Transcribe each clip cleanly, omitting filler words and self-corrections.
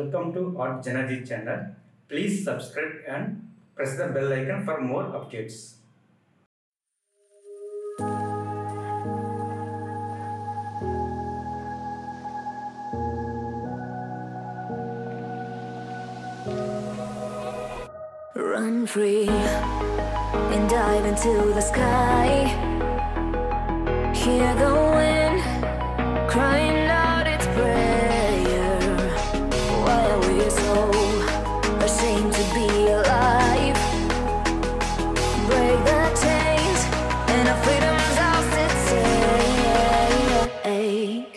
Welcome to artjanag channel. Please subscribe and press the bell icon for more updates. Run free and dive into the sky. Hear the wind crying out its prayer. Why are we so ashamed to be alive? Break the chains and our freedom's ours at stake.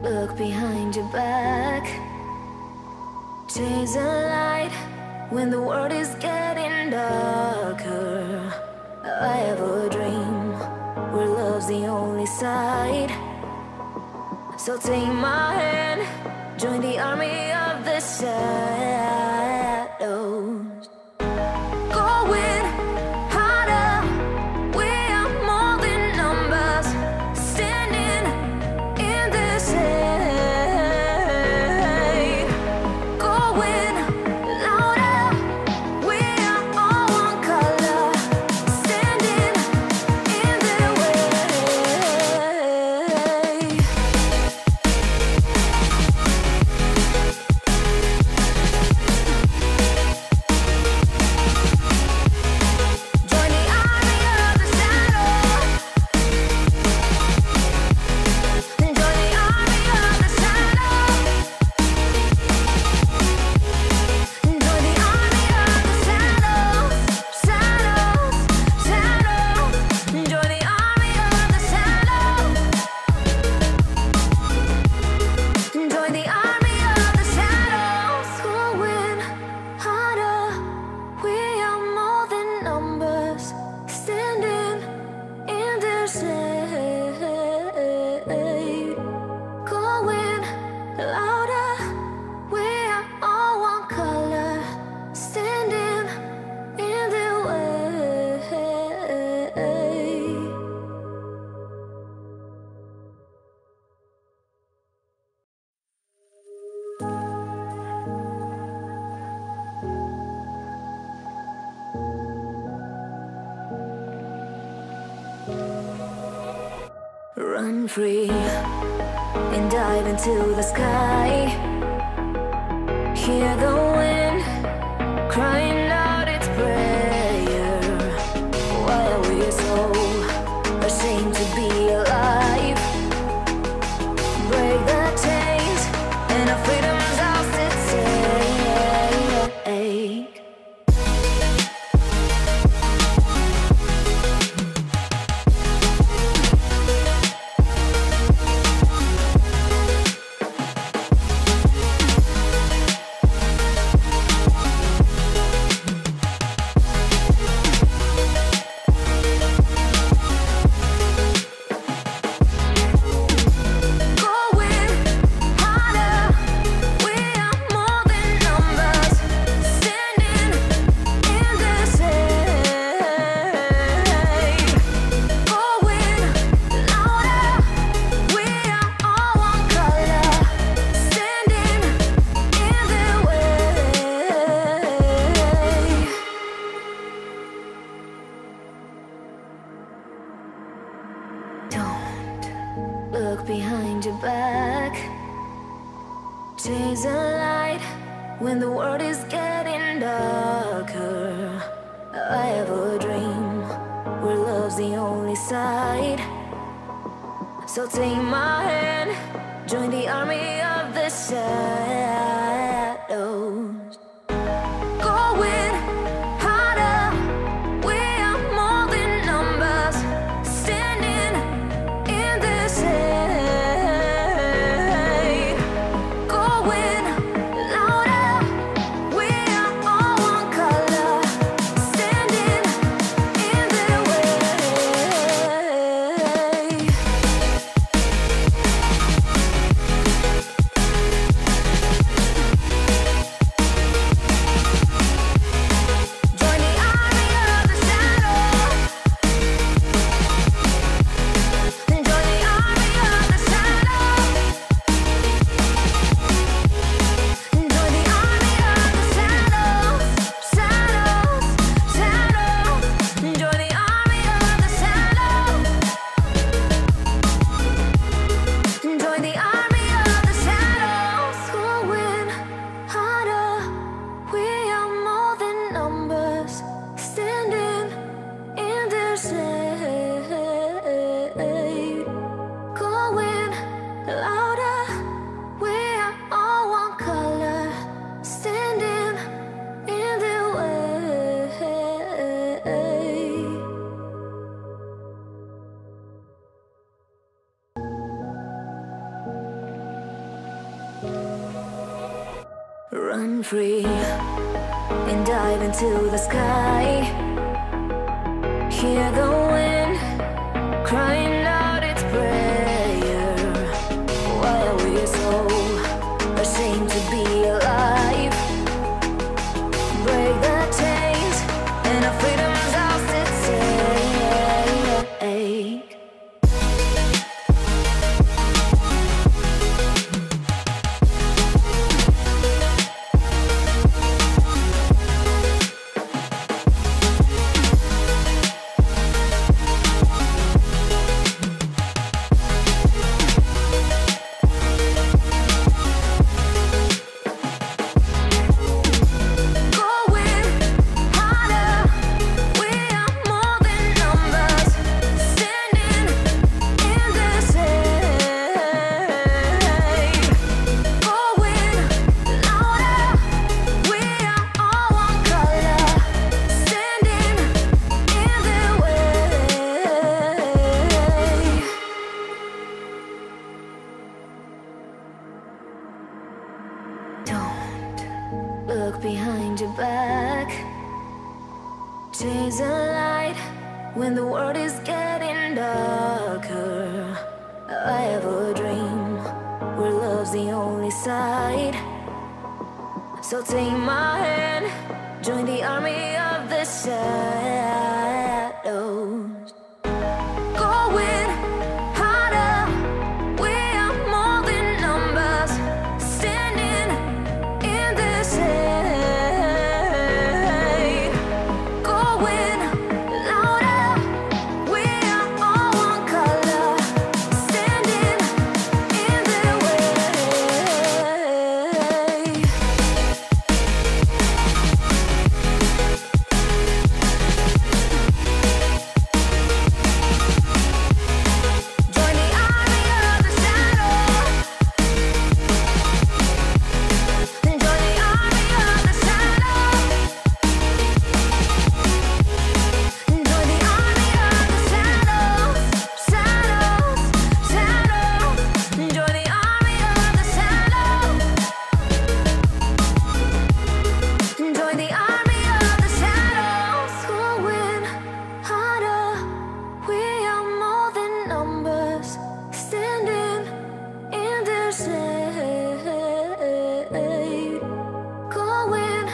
Look behind your back. Chase a light when the world is getting darker. I have a dream where love's the only side. So take my hand, join the army of the shadows. Going harder, we are more than numbers. Standing in this air. Going louder, we are all one color. Standing in their way. Join the army of the shadow. Join the army of the shadow. Join the army of the shadows, shadows, shadows. Join the army of the shadows. Join the army of the shadows. Going harder, we are more than numbers. Standing in their shade. Going louder, we are all one color. Standing in their way. Run free and dive into the sky. Hear the wind crying out its prayer. Why are we so ashamed to be alive? Break the chains and our freedom's ours at stake. Going harder, we are more than numbers. Standing in this air. Going louder, we are all one color. Standing in their way. Don't look behind your back. Chase a light when the world is getting darker. I have a dream where love's love's the only side. So take my hand, join the army of the shadows. Going harder, we are more than numbers, standing in the shade. Going louder, we are all one color, standing in the way. Join the army of the shadow. Join the army of the shadow. Join the army of the shadows, shadows, shadows. Join the army of the shadows. Join the army of the shadows. Going harder, we are more than numbers, standing in the shade. Going louder, we are all one color, standing in the way. Run free and dive into the sky. Hear the wind crying out its prayer. Why are we so ashamed to be alive? Break the chains and our freedom's ours to take. Going harder, we are more than numbers, standing in the shade. Going louder, we are all one color, standing in the way. Don't look behind your back. Chase a light when the world is getting darker. I have a dream where love's the only side. So take my hand, join the army of the shadows. Going harder, we are more than numbers, standing in the shade. Going louder, we are all one color, standing in the way. Going